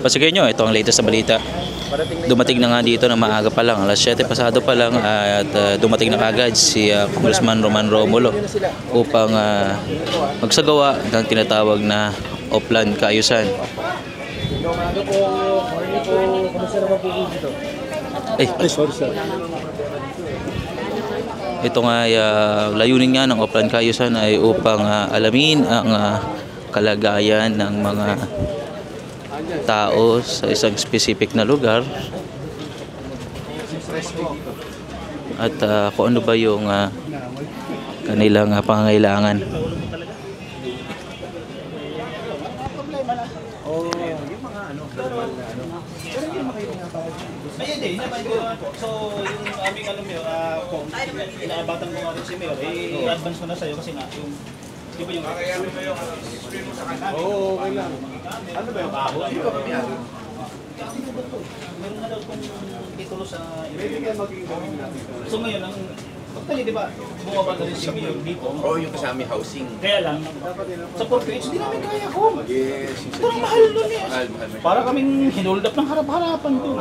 Pasigueño, ito ang latest na balita. Dumating na nga dito na maaga pa lang, alas 7 pasado pa lang at dumating na kagad si Congressman Roman Romulo upang magsagawa ng tinatawag na Oplan Kaayusan. Ito nga layunin nga ng Oplan Kaayusan ay upang alamin ang kalagayan ng mga tao sa isang specific na lugar at kung ano ba yung kanilang pangangailangan. Ayun din, so yung aming alam mo, kung inaabatan mo nga rin si Mayor, advance ko na sa'yo kasi nga yung di ba yung oo, okay lang. Ano ba yung baho? Meron na daw kung titulo sa so ngayon, actually di ba, bumaba na rin si Mayor dito. Oo, yung kasama housing. Kaya lang, sa 4PH, di namin kaya ko. Yes. Parang mahal nun eh. Mahal. Para kaming hinold up ng harap-harapan doon.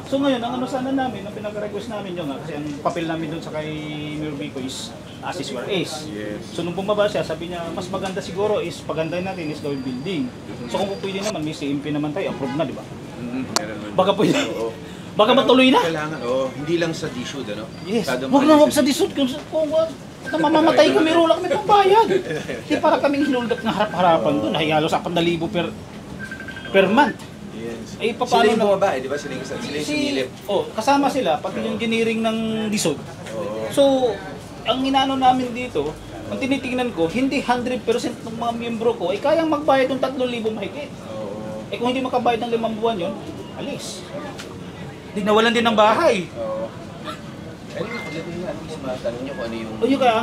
So ngayon, ang ano sana namin, ang pinag-request namin yun nga, kasi ang papel namin doon sa kay Mayor Vico is assist where is. Yes. So nung bumaba siya, sabi niya, mas maganda siguro is pagandahin natin is gawing building. So kung pwede naman, may CMP naman tayo, approve na, di ba? Baka pwede. Baka matuloy na. Kailangan, hindi lang sa DSUD, ano? Yes. Huwag na huwag sa DSUD kung mamamatay kami, wala kami pang bayad. Di para kaming hinold up ng harap-harapan doon, halos 4,000 per month. Yes. Eh, Sila yung bumaba, di ba? Sila yung sumilip. Kasama sila, pati yung engineering ng DSUD. So, ang inaano namin dito, ang tinitingnan ko, hindi 100% ng mga miyembro ko ay kayang magbayad ng 3,000 mahigit. Eh kung hindi makabayad ng 5 buwan yun, alis. Hindi nawalan din ng bahay. Tanong niyo kung ano yung... O yung kaya,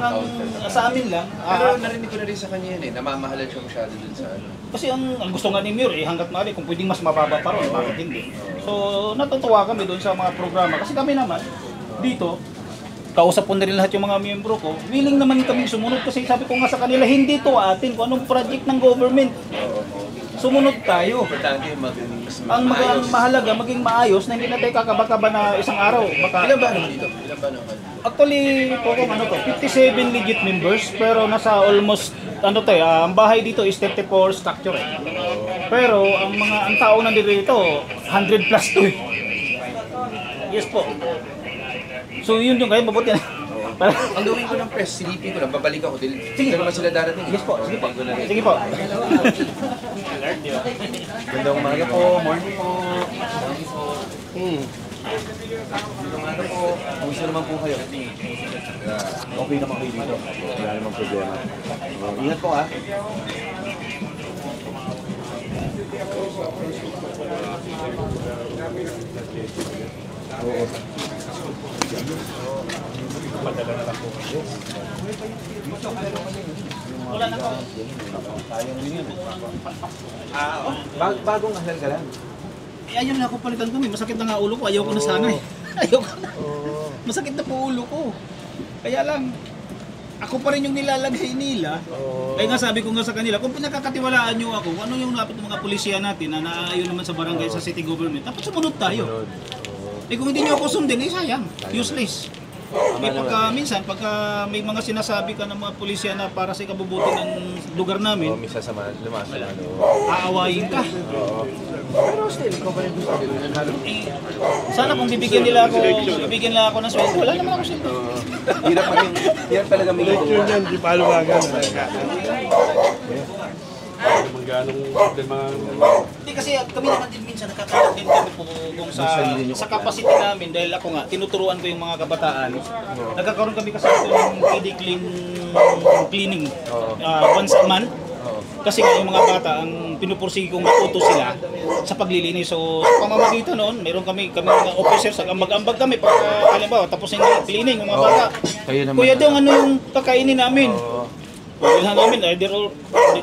sa amin lang. Pero narinig ko na rin sa kanya yan namamahalan siya masyado dun sa ano. Kasi ang gusto nga ni Mayor, hanggat maaari, kung pwedeng mas mababa pa ron, bakit hindi? So, natutuwa kami doon sa mga programa. Kasi kami naman, dito, kausap ko na rin lahat yung mga miyembro ko, willing naman kami sumunod kasi sabi ko nga sa kanila, hindi to atin kung anong project ng government. Sumunod tayo. Importante yung maging Ang mahalaga, maging maayos na hindi na tayo kakaba-kaba na isang araw. Ilan ba naman dito? Ilan ba naman? Actually, po kung 57 legit members, pero nasa almost, ang bahay dito is 34 structure. Pero ang tao nandito, 100 plus to. Yes po. So yun yung kayo, mabuti na. Ang gawin ko ng press, silipin ko lang, babalik ako. Sige naman sila darating. Yes po, sige po. Sige po. Gandang umaga po, morning po. Gandang umaga po. Kumusta naman po kayo? Okay naman kayo dito. Wala namang problema. Ingat po Oo. Padala na lang po. Wala na po. Sayang din yun. Bagong asal ka lang. Ayaw na ako palitan ko, masakit na nga ulo ko, ayaw ko na sana eh. Ayaw ko na. Masakit na po ulo ko. Kaya lang, ako pa rin yung nilalagay nila. Kaya nga sabi ko nga sa kanila, kung pinakakatiwalaan nyo ako, ano yung napit ng mga pulisya natin na naayon naman sa barangay, sa city government, dapat sumunod tayo. Eh kung hindi nyo ako sundin, sayang, useless. Eh minsan, pagka may mga sinasabi ka ng mga pulisya na para sa ikabubuti ng lugar namin, Misa sa lumasa. aawayin ka. Pero still, ikaw pa rin gusto din. Sana kung bibigyan nila ako ng sweldo, wala naman ako sweldo. Hirap talaga may Lecture niyan, di pa aluwagan. Magganong problema. Hindi kasi kami naman din minsan nakakalat din kami po kung sa capacity namin dahil ako nga tinuturuan ko yung mga kabataan. Nagkakaroon kami kasi ito ng PD cleaning once a month. Kasi nga yung mga bata ang pinupursige kong matuto sila sa paglilinis. So sa pamamagitan noon, meron kami mga officers, ambag-ambag kami pag halimbawa tapos yung cleaning ng mga bata. Kuya daw ano yung kakainin namin. Pagkailan namin,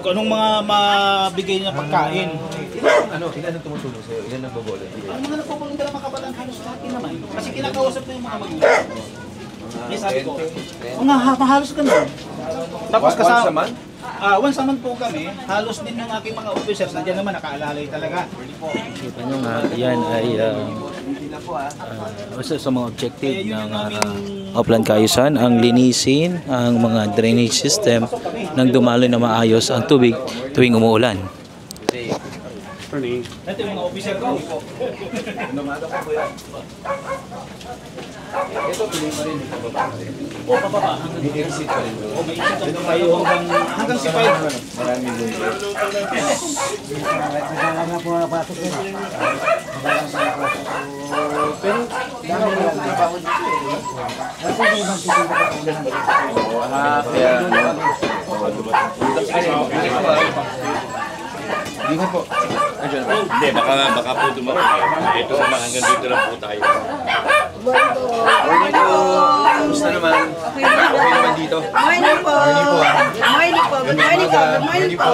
anong mga mabigay niya pagkain. Ilan ang tumutulong sa'yo? Ilan ang volunteer? Ang mga nagpapalunta ng mga kabataan halos lahat naman. Kasi kinakausap ko yung mga magulang. May sabi ko, halos ganun. Tapos Once a month? once naman po kami, halos din yung aking mga officers, nandiyan naman nakaalalay talaga. Kita nyo nga, yan ay isa sa mga objective ng Upland Kaayusan, ang linisin ang mga drainage system nang dumaloy na maayos ang tubig tuwing umuulan. Attorney. Ito yung mga officer ko. Ito, tuloy pa rin. O, pababa. May exit pa rin. O, may isa doon tayo hanggang si 5. Maraming doon. Pero, dami na lang trabaho dito eh. Kaya, Ingat po. Hindi, baka po dumating. Ito naman, hanggang dito lang po tayo. Morning po. Kumusta naman? Okay naman dito. Morning po. Morning po. Morning po. Good morning po. Good morning po.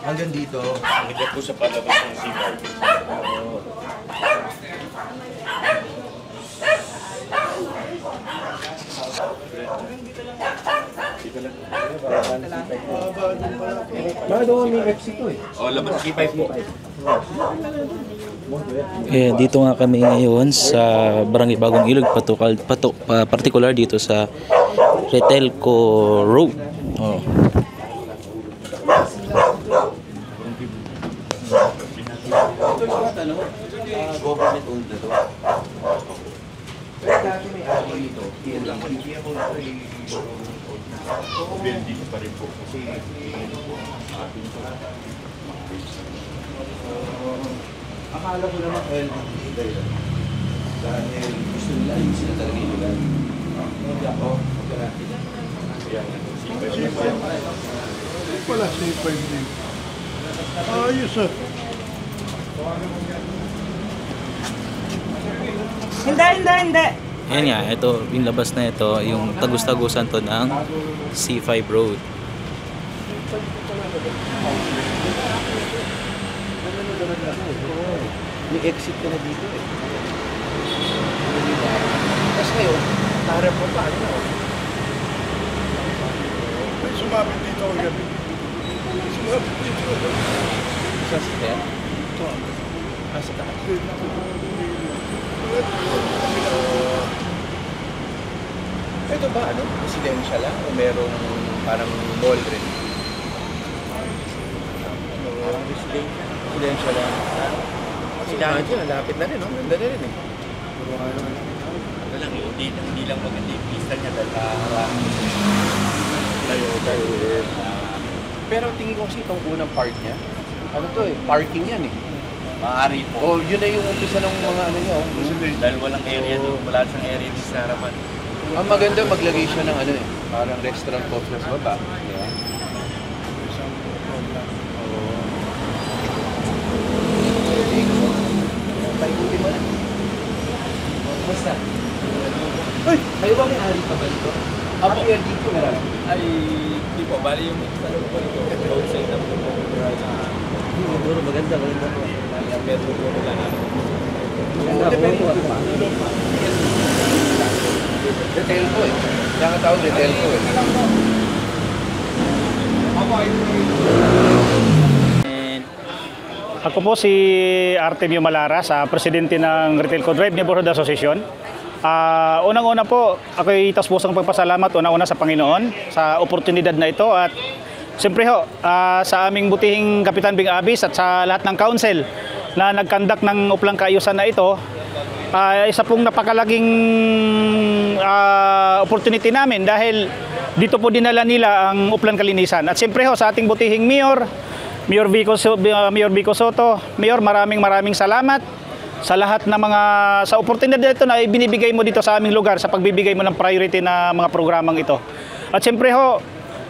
Hanggang dito. Hindi po sa palabas ng CBAR. Bakit doon may exit to eh? O, labas C5 po. Dito nga kami ngayon sa Barangay Bagong Ilog, particular dito sa Retelco Road. Oh. Ito lahat ano? Government owned na to. Pero dati may ari dito. Hindi ako Building pa rin po. Kasi akala ko naman LDT dahil gusto nila ayun sila talaga yung lugar. Hindi ako, magkarati. Wala, safe pa yun. Ayos ah. Hindi. Yan nga, ito, yung labas na ito, yung tagus-tagusan to ng C5 Road. May exit ka na dito eh. Tapos ngayon, tarap mo pa, ano? May sumapit dito ako gabi. Sumapit dito. Sa square? Ito. Sa taas. Ito ba, ano? Residential lang? O merong parang mall rin? Residential lang. Sinahan dyan, lapit na rin, no? Ganda na rin eh. ano lang, hindi lang maganda yung pista niya dahil tayo. Pero tingin ko kasi itong unang part niya, ano to eh, parking yan eh. Maaari po. O yun na yung umpisa ng mga ano niya. Dahil walang area doon, wala sang area din sa harapan. Ang maganda maglagay siya ng ano eh, parang restaurant coffee sa baba. Di ba? Paikuti mo na. Basta. Uy! Kayo ba may ari pa ba dito? Ako yan dito meron. Ay, di po, bali yung talong po ito, roadside na po. Duro, maganda po. Ang bedroom po nila na. Retail ko eh. Kaya nga tawag retail ko eh. Ako po si Artemio Malara, sa presidente ng Retelco Drive Neighborhood Association. Unang-una po, ako'y taus-pusang pagpasalamat una-una sa Panginoon sa oportunidad na ito at siyempre ho, sa aming butihing Kapitan Bing Abis at sa lahat ng council na nagkandak ng Uplang Kaayusan na ito. Isa pong napakalaking opportunity namin dahil dito po dinala nila ang Uplan Kalinisan. At siyempre ho, sa ating butihing Mayor Vico Soto, Mayor, maraming salamat sa lahat ng sa oportunidad ito na ibinibigay mo dito sa aming lugar sa pagbibigay mo ng priority na mga programang ito. At siyempre ho,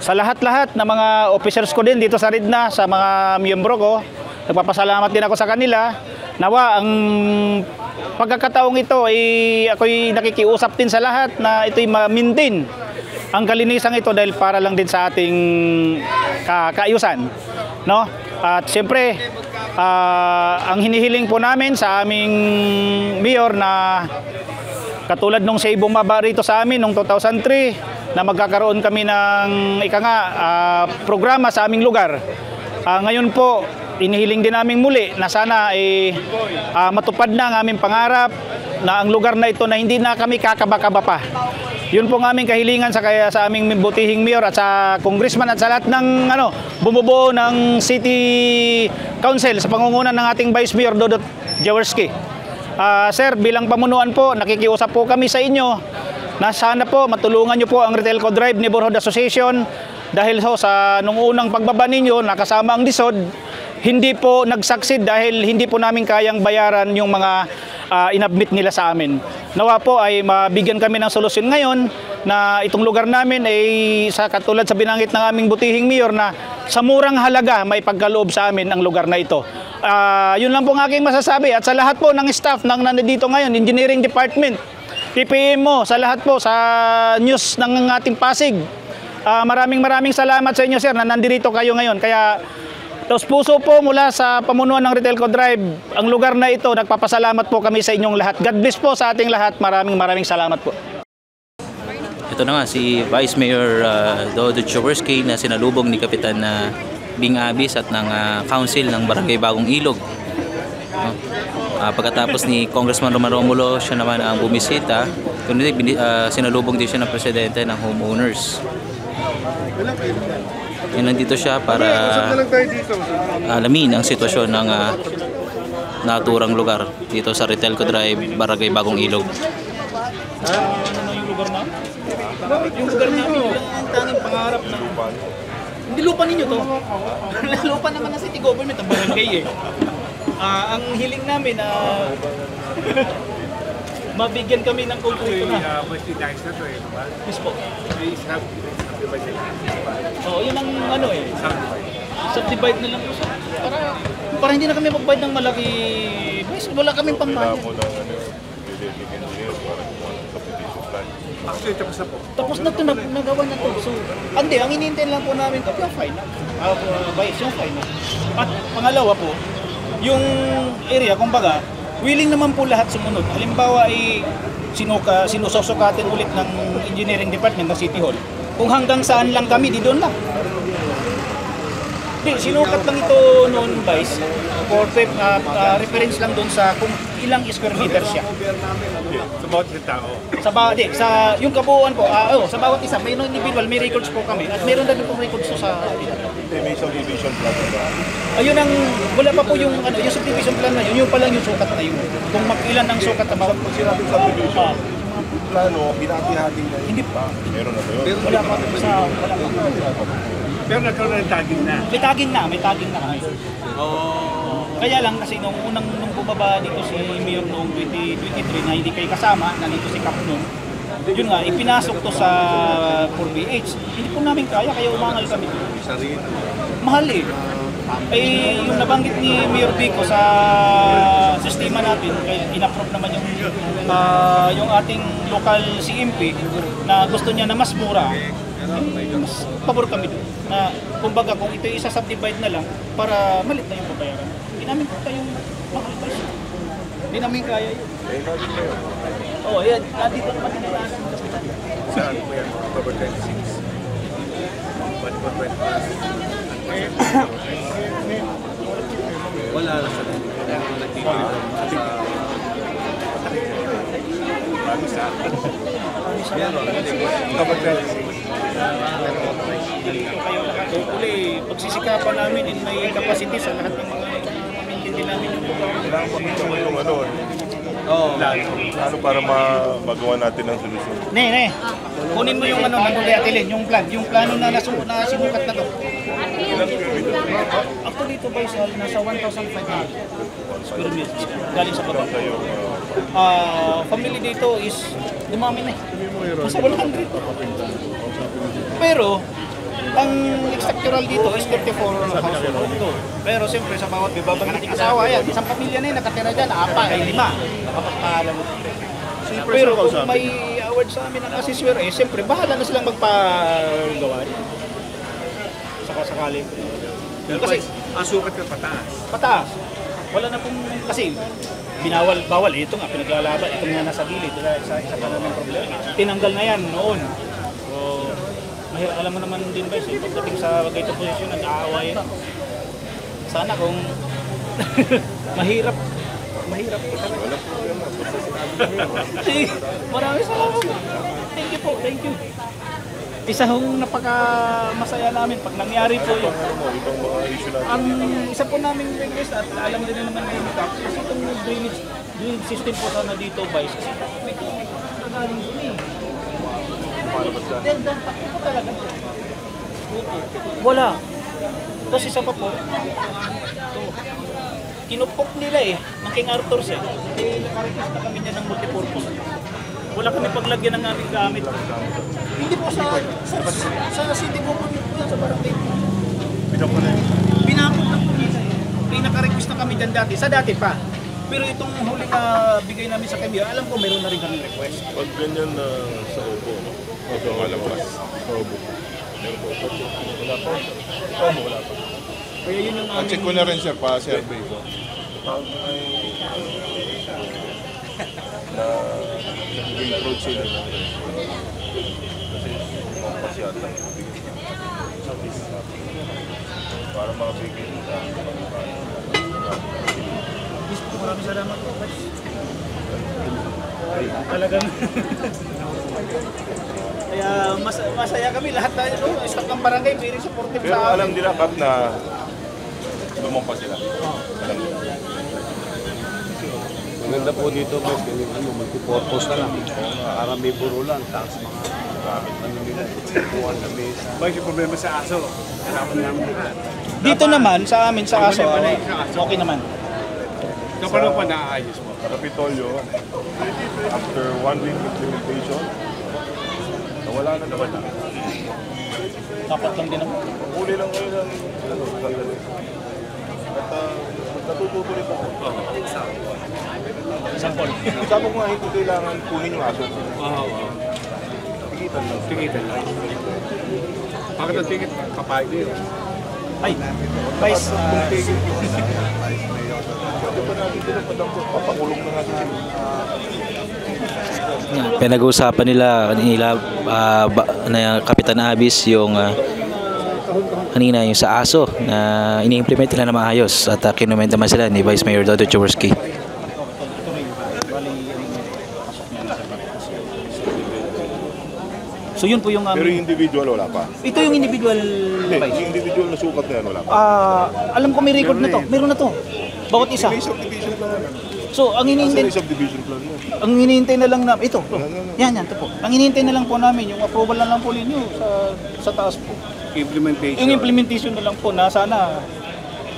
sa lahat-lahat ng mga officers ko din dito sa RIDNA, sa mga miyembro ko, nagpapasalamat din ako sa kanila. Nawa, ang pagkakataong ito ay ako'y nakikiusap din sa lahat na ito'y ma-maintain ang kalinisan ito dahil para lang din sa ating kaayusan, no? At siyempre, ang hinihiling po namin sa aming mayor na Katulad nung sa Ibumaba rito sa amin noong 2003 na magkakaroon kami ng programa sa aming lugar. Ngayon po, inihiling din namin muli na sana matupad na ang aming pangarap na ang lugar na ito na hindi na kami kakaba-kaba pa. Yun po ang aming kahilingan sa aming butihing mayor at sa congressman at sa lahat ng bumubuo ng city council sa pangungunan ng ating Vice Mayor Dodot Jaworski. Sir, bilang pamunuan po, nakikiusap po kami sa inyo na sana po matulungan nyo po ang Ritelco Drive Neighborhood Association dahil sa nung unang pagbaba ninyo, nakasama ang DSOD, hindi po nag-succeed dahil hindi po namin kayang bayaran yung mga inadmit nila sa amin. Nawa po ay mabigyan kami ng solusyon ngayon na itong lugar namin ay katulad sa binanggit ng aming butihing mayor na sa murang halaga may pagkaloob sa amin ang lugar na ito. Yun lang po ang aking masasabi at sa lahat po ng staff ng nandito ngayon, Engineering Department, PPMO, sa lahat po sa news ng ating Pasig. Maraming salamat sa inyo sir na nandito kayo ngayon. Kaya tapos puso po mula sa pamunuan ng Ritelco Drive, ang lugar na ito, nagpapasalamat po kami sa inyong lahat. God bless po sa ating lahat. Maraming salamat po. Ito na nga si Vice Mayor Dodot Jaworski na sinalubong ni Kapitan Bing Abis at ng Council ng Barangay Bagong Ilog. Pagkatapos ni Congressman Roman Romulo, siya naman ang bumisita. Sinalubong din siya ng Presidente ng Homeowners. Nandito siya para alamin ang sitwasyon ng naturang lugar dito sa Ritelco Drive, Barangay Bagong Ilog. Yung lugar namin? Yung lugar namin, yun lang ang tanging pangarap na hindi lupa ninyo to. Lupa naman ng city government, ang barangay ang hiling namin na mabigyan kami ng konkreto na. Yes po. Yun ang subdivide na lang po siya. Para hindi na kami magbayad ng malaki. Wala kaming pambayad. Actually, tapos na po. Tapos na ito, nagawa na ito. So, hindi, ang inintay lang po namin ito, yung fine. Yung fine. At pangalawa po, yung area, kumbaga, willing naman po lahat sumunod. Halimbawa ay sinususukatin ulit ng Engineering Department ng City Hall. Kung hanggang saan lang kami, di doon lang. Di, sinukat lang ito noon, Vice, for reference lang doon sa kung ilang square meter siya. Sa bawat tao. Yung kabuuan po, sa bawat isa, may individual, may records po kami. At meron na din po records sa May subdivision plan ba? ayun ang, wala pa po yung subdivision plan na yun pa lang yung sukat na yun. Kung mag-ilan ang sukat na bawat. Pag sinabing subdivision, plano, binati-hati na Hindi pa. Meron na ba yun? Wala pa wala pa. Pero nagkaroon ng tagging na. May tagging na kami. Kaya lang kasi nung bumaba dito si Mayor noong 2023 na hindi kayo kasama, nandito si Cap noon. Yun nga, ipinasok to sa 4BH. Hindi po namin kaya umangal kami. Mahal yung nabanggit ni Mayor Pico sa sistema natin, in-approve naman yung ating local CMP na gusto niya na mas mura. Mas pabor kami doon. Na kumbaga kung ito isa-subdivide na lang para malit na yung babayaran. Hindi namin kayong mahal pa siya. Hindi namin kaya yun. Ayan. Dito naman din natin. Saan po yan? October 26. Wala na sa October 26. Kayo nakatuli. Pagsisikapan namin in may capacity sa lahat ng mga maintindihan namin yung lugar. Kailangan pakita mo yung plano para magawa natin ng solusyon. Ne. Kunin mo yung nandun kay Atilin, yung plan. Yung plano na sinukat na to. Ako dito ba nasa 1,500 square meters galing sa baba. Family dito is dumami na nasa 100. Pero ang structural dito is 34 household. Pero siyempre sa bawat nating asawa yan, isang pamilya na yun nakatira dyan, 4 ay 5. Kapagpaalam mo. Pero kung may award sa amin ng assessor, siyempre bahala na silang magpagawa niya. Sakali. Pero kasi, ang sukat ka pataas. Pataas. Wala na pong kasi bawal, ito nga, pinaglalaban, ito nga nasa gilid, isa pa naman problema. Tinanggal na yan noon. So, mahirap, alam mo naman din ba, pagdating sa ganitong posisyon, nag-aaway. Sana kung mahirap. Maraming salamat. Thank you po, thank you. Isa hong napaka-masaya namin pag nangyari po yun. Ang isa po naming request at alam din naman ngayon ito, kasi itong drainage system po sana dito, Vice, kasi may nagaling po eh. Then, takbo po talaga. Wala. Tapos isa pa po, kinupok nila ng King Arthur siya. Nakarequest na kami niya ng multipurpose. Wala kami paglagyan ng aming gamit. Hindi po sa city po po sa barangay. Pinakot lang po nila Pinaka-request na kami dyan dati, sa dati pa. Pero itong huling bigay namin sa kami, alam ko meron na rin kami request. Pag ganyan na sa upo, no? O sa malabas, sa upo. Wala pa. Wala pa. Kaya yun yung aming... Check ko na rin sir, pa-survey ko. Pag may na nagiging approach sila na kasi kumpas yata para makabigay nila Maraming salamat po. Talagang kaya masaya kami lahat tayo, no? Staff ng barangay, very supportive pero sa amin. alam nila Kap na lumampas sila. Alam nila. Maganda po dito, boss, ganyan multipurpose na lang. Para may burulan, tapos mga gamit na nila. Buwan na mesa. Boys, yung problema sa aso. Kailangan namin lahat. Dito naman, sa amin, sa aso, okay naman. Kapag pa naaayos mo. Sa Kapitolyo, after 1 week implementation, nawala na naman. Dapat lang din naman. Huli lang ngayon ang sandali. At natututuloy po. Sampol. Sabi ko nga hindi kailangan kunin yung aso. Tigitan lang. Tigitan lang. Bakit ang tigit? Papayag din. Ay, Vice, Pwede pa natin sila papakulong na natin sila. Pinag-uusapan nila na Kapitan Abis yung kanina yung sa ASO na ini-implement nila na maayos at kinument naman sila ni Vice Mayor Dodo Jaworski. so yun po yung Pero aming... yung individual wala pa. Ito yung individual, Hindi, Vice. yung individual na sukat na yan wala pa. Alam ko may record na to. Meron na to. Bawat isa. May subdivision plan. So, ang Nasa hinihintay... may subdivision plan mo. Ang hinihintay na lang na ito. Yan, ito po. Ang hinihintay na lang po namin, yung approval na lang po ninyo sa taas po. Implementation. Yung implementation na lang po na sana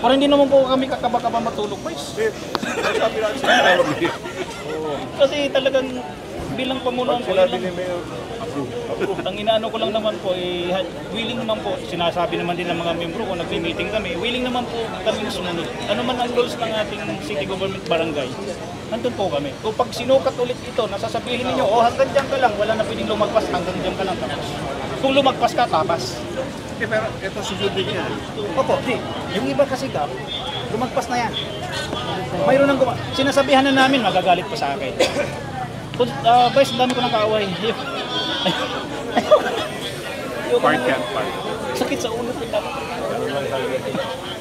para hindi naman po kami kakaba-kaba matulog, guys. Sabi natin sila. Kasi talagang bilang pamunuan po, Sinabi ni Mayor, ang inaano ko lang naman po, willing naman po, sinasabi naman din ng mga membro kung nagme-meeting kami, willing naman po kami sumunod. Ano man ang goals ng ating city government barangay, nandun po kami. Kung pag sinukat ulit ito, nasasabihin ninyo, hanggang dyan ka lang, wala na pwedeng lumagpas, hanggang dyan ka lang tapos. Kung lumagpas ka, tapas. Pero ito susunod din yan. Opo, di. Yung iba kasi lumagpas na yan. Mayroon ng sinasabihan na namin, magagalit pa sa akin. Vice, dami ko ng kaaway. Part yan, part. Sakit sa ulo ko.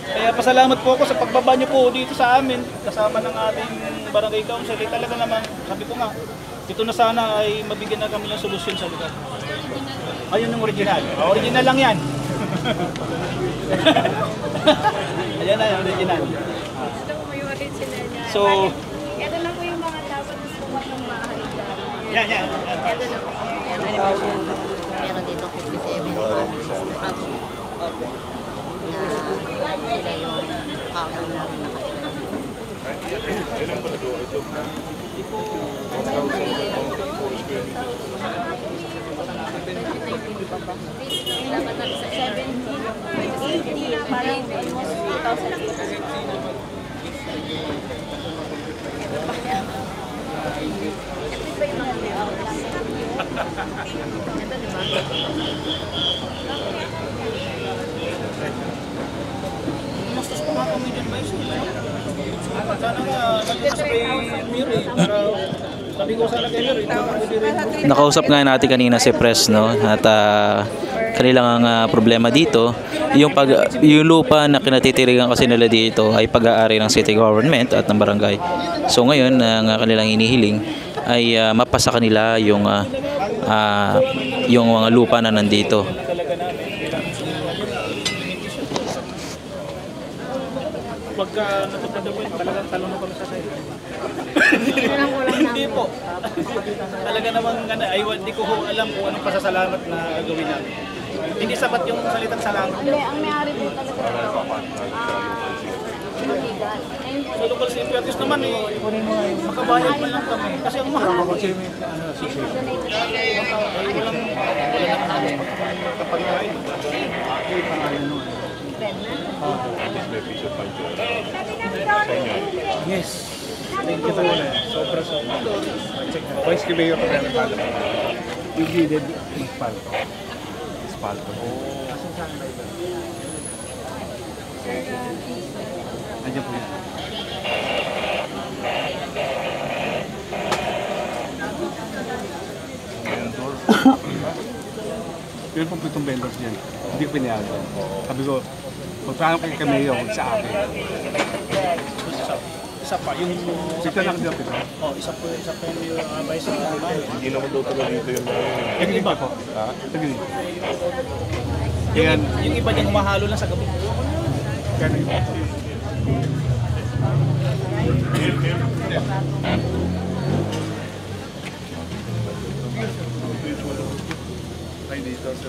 Kaya pasalamat po ako sa pagbaba niyo po dito sa amin, kasama ng ating barangay council. Talaga naman, sabi ko nga, ito na sana ay mabigyan na kami ng solusyon sa lugar. Ayun yung original. Original lang yan. Ayan na yung original. Ito po yung original niya. So, Ito na po yung mga dapat sumat ng bahay. yan. Ito na po. Meron dito 57 homes. Opo. Na sila yung council na Dapat na sa 70, 80, parang almost 2,000. Mastos pa nga kami dyan, Vice. Sana nga, nandun sa kay Miro eh. Para sabi ko sana kay Miro, ito ang pwede rin. Nakausap nga natin kanina si Pres, no? At kanilang problema dito, yung lupa na kinatitirigan kasi nila dito ay pag-aari ng city government at ng barangay. So ngayon, ang kanilang inihiling ay mapasa kanila yung mga lupa na nandito. Pagka natupad ako yun, talagang talong na kami sa side. Kulang-kulang Hindi po. Talaga namang hindi ko alam kung anong pasasalamat na gagawin namin. Hindi sapat yung salitang salamat. Hindi, ang may-ari po talaga. Sa local city at least naman makabayad man lang kami. Kasi ang mahal po. Yes. Thank you talaga. Sobra. Vice Mayor ko rin pala. We needed Espalto. Andiyan po yan. Yun po itong vendors niyan. Hindi ko pinayagan. Sabi ko, kung paano kayo kay Mayor, huwag sa akin. Isa pa, yung... Ito lang dito. Isa pa yung bicycle naman. Hindi naman daw talaga dito yung Yung iba po. Tingin. Yung iba dyan humahalo lang sa gabi. Kaya iba.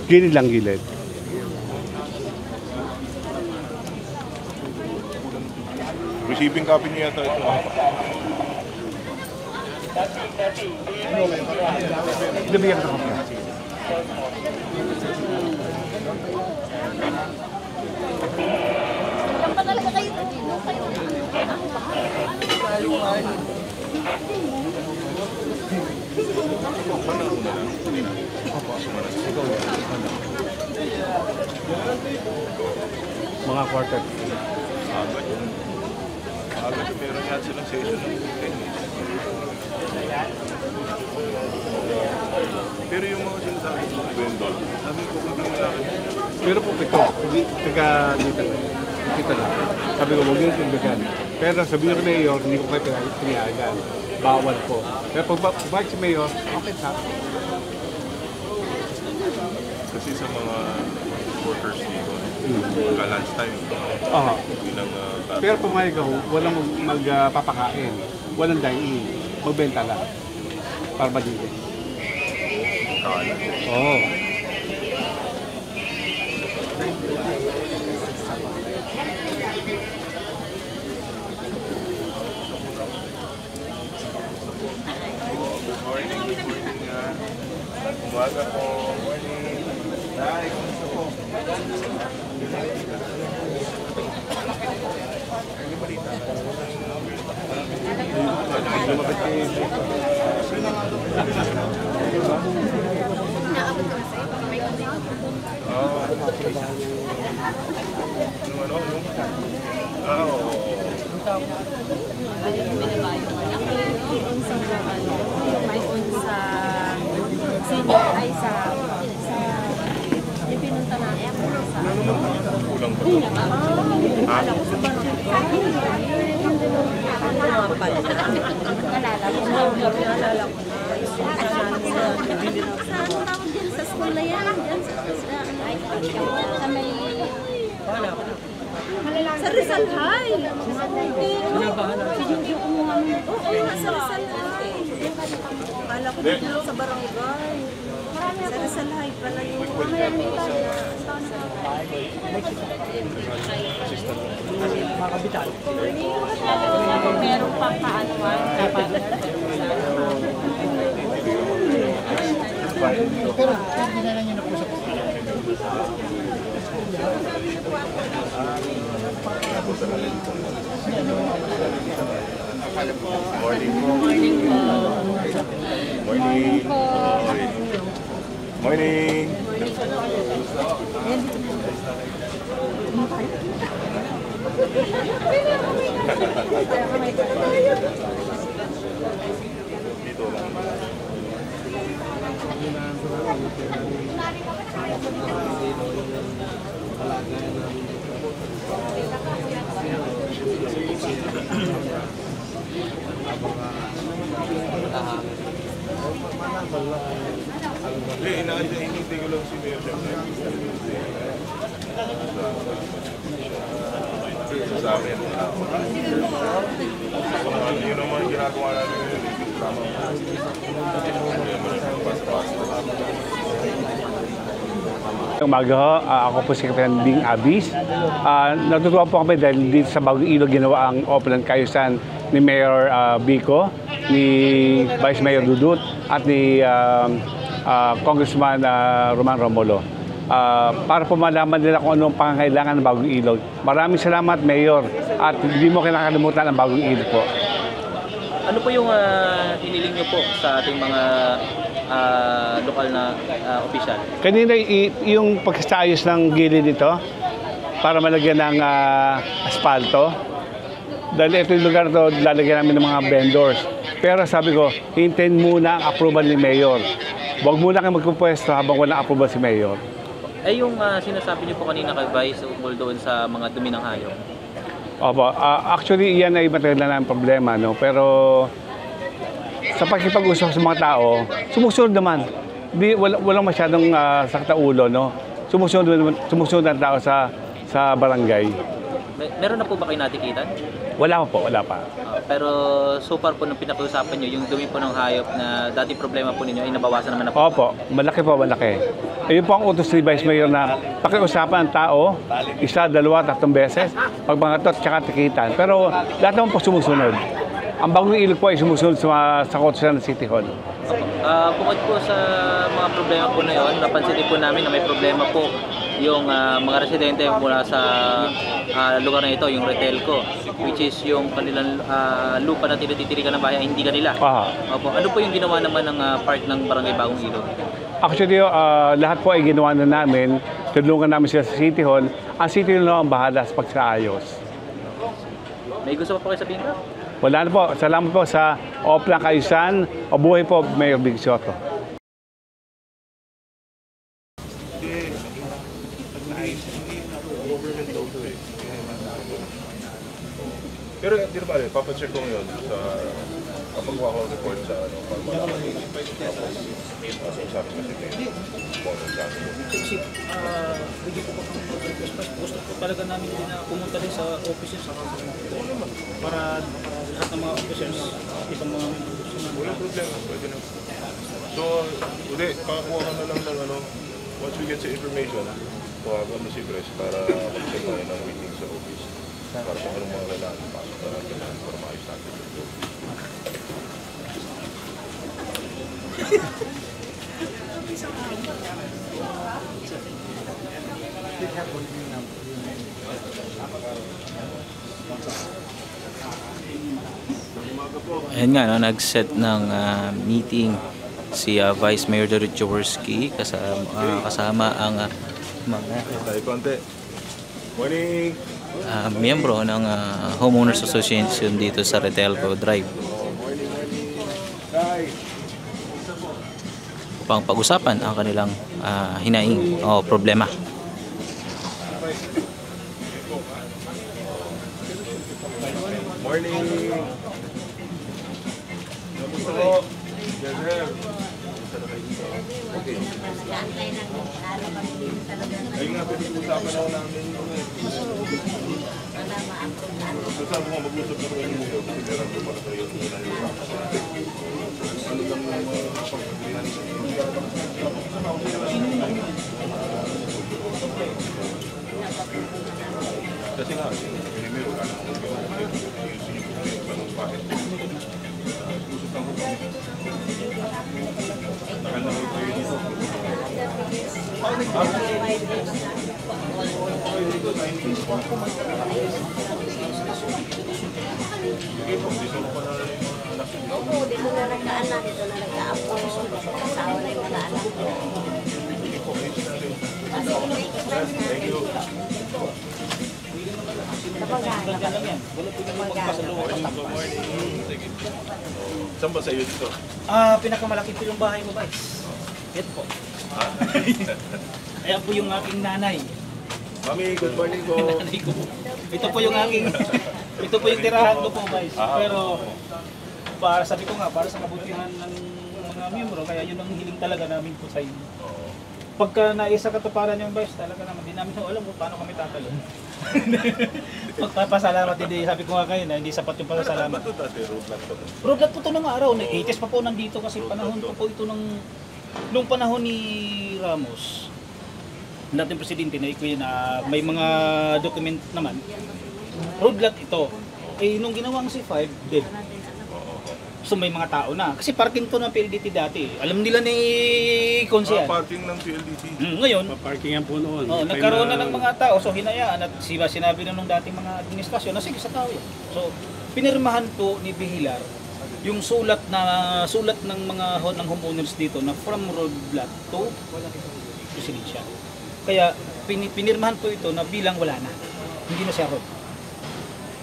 Gilid lang gilid. receiving copy niya yata ito. Lumigyan ka na. Ilan pa talaga kayo? Mga quarter. Agad meron yan silang session ng tennis. Pero yung mga sinasabi ng vendor, sabi ko kung gano'n sa akin. Pero po ito, taga dito na. Kita na. Sabi ko, huwag yung tindagan. Pero sabihin ko Mayor, hindi ko kayo pinayagan. Bawal po. Pero pag si Mayor, okay sa Kasi sa mga workers dito, pagka lunchtime, bilang pero pumayag ako, walang magpapakain. Walang dine-in. Magbenta lang. Para madili. Oo. umaga po. Morning. Hi, gusto po. Pinunta namin sa Kulang pa. sa school na yan, sa may sa Rizal High. Si Jojo kumuha mo. Oo, sa Rizal High. Kala ko dito sa barangay. Sa Rizal High pala yung meron pang kaanuan. Pero hindi na lang yun na po sa Morning po. Morning. Morning. Morning. Dito lang. Hindi, hinihintay ko lang si Mayor siyempre. Sa amin. Yun naman yung ginagawa namin yun. Tama. Umaga ho, ako po si Captain Bing Abis. Natutuwa po kami dahil dito sa Bagong Ilog ginawa ang Open Kayusan ni Mayor Bico, ni Vice Mayor Dudut, at ni Congressman Roman Romulo. Para po malaman nila kung anong pangangailangan ng Bagong Ilog. Maraming salamat, Mayor, at hindi mo kinakalimutan ang Bagong Ilog po. Ano po yung hiniling niyo po sa ating mga lokal na opisyal? Kanina yung pagkasayos ng gilid nito para malagyan ng asfalto. Dahil ito yung lugar to, lalagyan namin ng mga vendors. Pero sabi ko, hintayin muna ang approval ni Mayor. Huwag muna kayo magpupwesto habang walang approval si Mayor. Eh yung sinasabi niyo po kanina kay Vice ukol doon sa mga dumi ng hayop. Opo, actually iyan ay matagal na ng problema, no? Pero sa pakikipag-usap sa mga tao, sumusunod naman. Walang masyadong sakta ulo, no? Sumusunod ang tao sa barangay. Meron na po ba kayo natikitan? Wala po, wala pa. Pero so far po nung pinag-uusapan nyo, yung dumi po ng hayop na dati problema po ninyo ay nabawasan naman na po. Opo, malaki po, malaki. Ayun po ang utos ni Vice Mayor na pakiusapan ang tao, 1, 2, 3 beses, pagbangatot, tsaka tikitan. Pero lahat naman po sumusunod. Ang Bagong Ilog po ay sumusunod sa Kautusan ng City Hall. Bukod po sa mga problema po na yun, napansin din po namin na may problema po yung mga residente mula sa lugar na ito, yung Retelco, which is yung kanilang lupa na tinitirikan ng bahay ay hindi kanila. Opo. Ano po yung ginawa naman ng part ng Barangay Bagong Ilog? Actually, lahat po ay ginawa na namin. Tulungan namin sila sa City Hall. Ang City Hall na ang bahala sa pagsaayos. May gusto pa po kayo sabihin ka? Wala na po. Salamat po sa Oplang Kayusan. O buhay po, Mayor Big Soto. Pero hindi na pala, papacheck ko ngayon sa kapag ko report sa para malaman sabi kasi Kasi, hindi ko pa gusto ko talaga namin din na pumunta din sa offices para lahat ng mga officers kita mga walang problema, pwede na. So, uli, pakakuha ka na lang ng once we get sa information, tawagan mo si Chris para mag-check tayo ng meeting sa office. Para kung anong mga kailangan pasok na natin para maayos natin. Ayan nga, no, nag-set ng meeting si Vice Mayor Dudut Jaworski kasama ang mga Morning! miyembro ng Homeowners Association dito sa Retelco Drive upang pag-usapan ang kanilang hinaing o problema. Morning! Kamusta po? Yes, sir. Okay. Ayun nga, pinag-uusapan ako namin. Sabi mo, mag-usap na kayo niyo. Kasi meron ko para kayo. Ano lang yung pag-agrihan? Kasi nga, meron ka na ayusin yung bakit. Usap lang ko kami. Nakanda ko kayo dito. Sige po, dito ko pa na anak yun. Oo, dito na nagkaanak, dito na nagkaapo. Kasawa na yung mga anak. Sige po, ayusin natin. Thank you. Ganyan lang yan. Wala po yung magpasalubong. Sige. Saan ba sa'yo dito? Pinakamalaki po yung bahay mo, guys. Ito po. Ayan po yung aking nanay. Mami, good morning po. Nanay ko po. Ito po yung aking, ito po yung tirahan ko po, guys. Pero, sabi ko nga, para sa kabutihan ng mga miyembro, kaya yun ang hiling talaga namin po sa inyo. Pagka naisa katuparan yung guys, talaga naman, di namin alam kung paano kami tatalon. Magpapasalamat, hindi, sabi ko nga kayo na hindi sapat yung pasasalamat. Ba't ito dati, road lang to? Roadblock po ito ng araw, 80s pa po nandito kasi panahon pa po ito nung panahon ni Ramos. Dating presidente na iko yun na may mga document naman. Roadblock ito. Eh nung ginawang C5, dead. So may mga tao na. Kasi parking to ng PLDT dati. Alam nila ni Konse yan. Parking ng PLDT. Ngayon, Parkingan po noon. nagkaroon na ng mga tao. So hinayaan at sinabi na nung dating mga administrasyon na sige sa tao yan. So pinirmahan po ni Bihilar yung sulat ng mga ng homeowners dito na from roadblock to residential. Kaya pinirmahan po ito na bilang wala na. Hindi na siya road.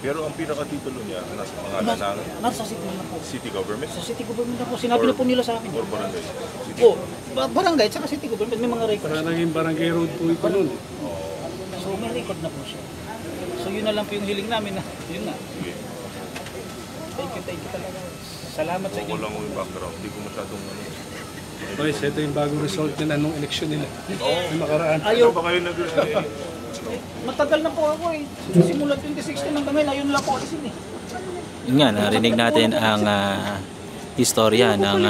Pero ang pinakatitulo niya, nasa pangalan ng Nasa city na po. city government Sa city government na po. Sinabi na po nila sa amin. or barangay? City. Po, barangay at saka city government may mga records. Para naging barangay road po ito noon. So may record na po siya. So yun na lang po yung hiling namin na yun na. Sige. Thank you talaga. Salamat sa inyo. Ako lang yung background. Hindi ko masyadong ano. Boys, ito yung bagong result nila nung eleksyon nila. May makaraan. Ayaw. Ano ba kayo nag... Matagal na po ako eh. Simula 2016 hanggang ngayon, ayun lang po alisin eh. Yun nga, narinig natin ang istorya ng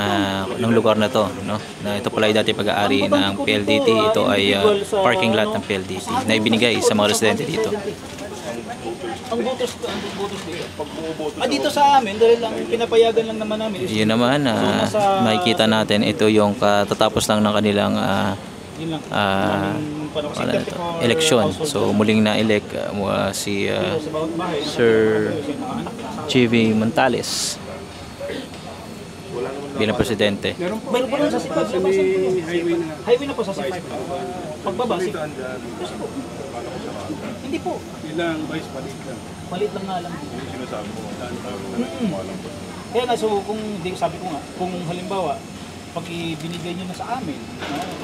lugar na to, no? Na ito pala ay dati pag-aari ng PLDT, ito ay parking lot ng PLDT na ibinigay sa mga residente dito. Ang botos dito. Dito sa amin, dahil lang pinapayagan lang naman namin. Yun naman, makikita natin, ito yung katatapos lang ng kanilang Yun lang. eleksyon. So muling na-elect si Sir G.V. Montales bilang presidente. Meron po rin sa C5. Highway na po sa C5. Pagbaba, hindi po. Ilang boys, balik lang. Malit lang nga lang. Yung sinasabi mo, Kaya nga, so kung sabi ko nga, kung halimbawa, pag ibinigay nyo na sa amin,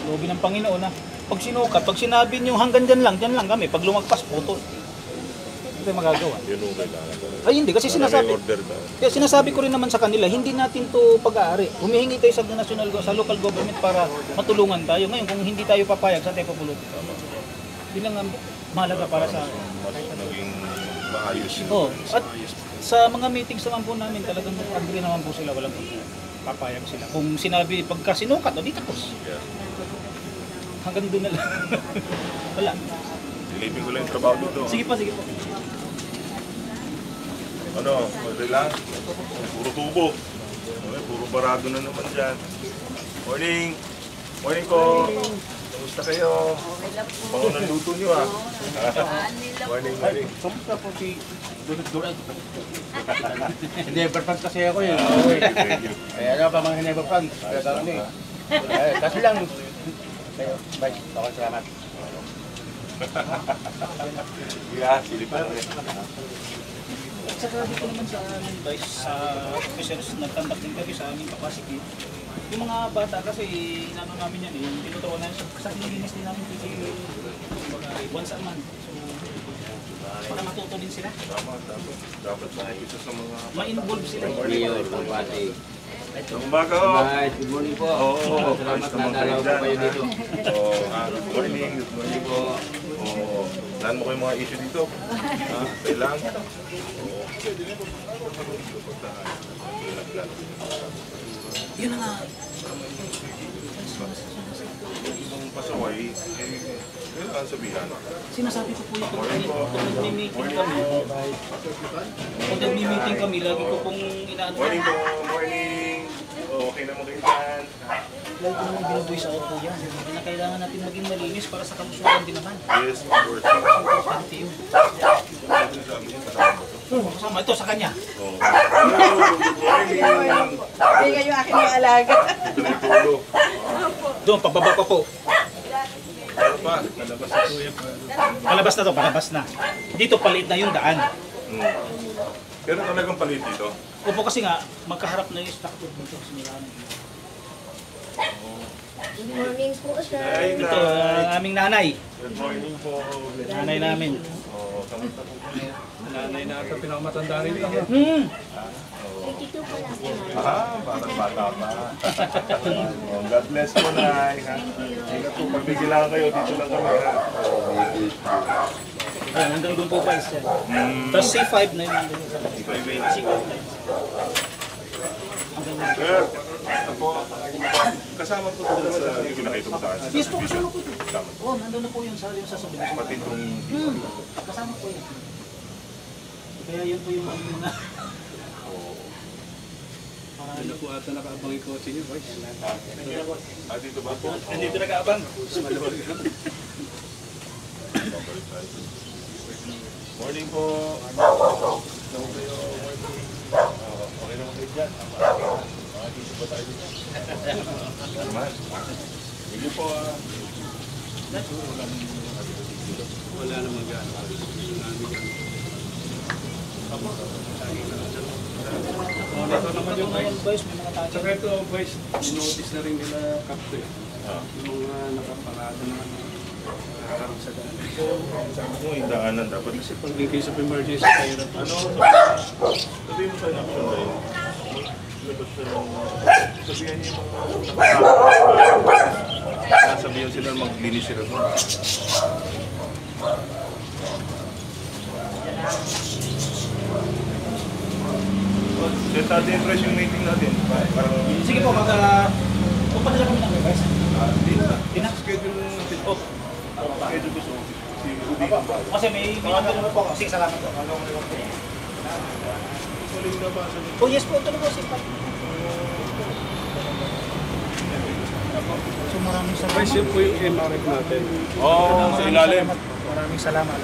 loobin ng Panginoon na, pag sinukat, pag sinabi nyo hanggang dyan lang kami, pag lumagpas, putol. Ito yung magagawa. yun yung kailangan. Ay hindi, kasi May order na. kaya sinasabi ko rin naman sa kanila, hindi natin to pag-aari. Humihingi tayo sa local government para matulungan tayo. Ngayon, kung hindi tayo papayag, saan tayo papulutin? Yun lang ang mahalaga para sa akin. Mas naging maayos yun. Oh, at sa mga meetings naman po namin, talagang agree naman po sila, walang papayag sila. Kung sinabi, pagka sinukat, di tapos. Yeah. Hanggang doon na lang. Wala. Silipin ko lang yung trabaho dito. Sige po. Ano, relax. Puro tubo. Okay, puro barado na naman dyan. Morning! Morning ko! Kamusta kayo? Bango ng luto nyo ah. Morning. Kamusta po si Durag? Hindi, perfect kasi ako yun. Thank you. Kaya ano pa mga Hineba fans? Kaya ano eh. Kasi lang, kayo, bye. Okay, salamat. Yeah, silipin. At saka dito naman sa amin guys, sa officers nagtandak din kami sa aming capacity. Yung mga bata kasi inano namin yan yung tinuturuan namin sa nilinis din namin dito once a month. So para matuto din sila. Dapat sa isa sa mga... Ma-involve sila. Ang umaga ho! Good morning po. Oo, Salamat ayos naman na dalaw po dyan. kayo dito. Good morning po. Saan mo kayo mga issue dito? Kailang? Yun na nga. Ibang pasaway, kailangan sabihan. Sinasabi ko po yung kung nag-meeting kami. Kung nag-meeting kami, lagi ko pong inaano. Morning po, morning! Okay naman kayo dyan. Lagi ko naman binubuhay sa ako yan. Na kailangan natin maging malinis para sa kalusugan din naman. Yes, of course. Importante yun. Kasama ito sa kanya. Oh. Good morning! Hindi kayo akin yung alaga. Ito na yung tulo. Doon, pababa pa po. Ano pa? Nalabas na po yan. Palabas na to, palabas na. Dito palit na yung daan. Pero talagang palit dito. Opo kasi nga, magkaharap na yung structure dito. Sumirahan. Good morning po, sir. Ay, Ito, ang aming nanay. Good morning po. Nanay namin. Oo, kamusta po kami? Nanay na ito, pinakamatanda rin ito. 52 po lang po. Parang bata pa. Oh, God bless po na. Ingat po, pagbigilan kayo, dito lang kami. Ha? Ayan, hanggang doon po guys. Tapos C5 na yun. Sir, ako, kasama po ito sa pinakita mo sa akin. Yes po, kasama po ito. Oo, nandun na po yung sa subdivision. Pati itong Kasama po yun. Kaya yun po yung mga... Ano po ata nakaabang yung kotse niyo, boys? dito ba po? Nandito nag-aabang. Morning po. Okay naman kayo dyan. Dito ba tayo dito? Naman. Sige po. Wala naman gano'n. Ito naman yung boys. Saka ito, boys, notice na rin nila kapto eh. Yung mga nakaparada na nakakarap sa daan. Sabi ko, yung daanan dapat. Kasi pag in case of emergency, tayo na Ano? Sabihin mo sa action na yun. Labas na yung... Sabihan niyo yung mga nakakasama. Sabihan sila maglinis sila doon. Set natin yung press yung meeting natin. Sige po, magpapadala kami ng guys. Di na. Schedule natin. Oh. Schedule ko sa office. Si Rudy. Kasi may number po. Sige, salamat po. Ulit na ba sa Oh yes po, tuloy po. Sige pa. So maraming salamat. boys, yun po yung MRF natin. Oo, sa ilalim. Maraming salamat.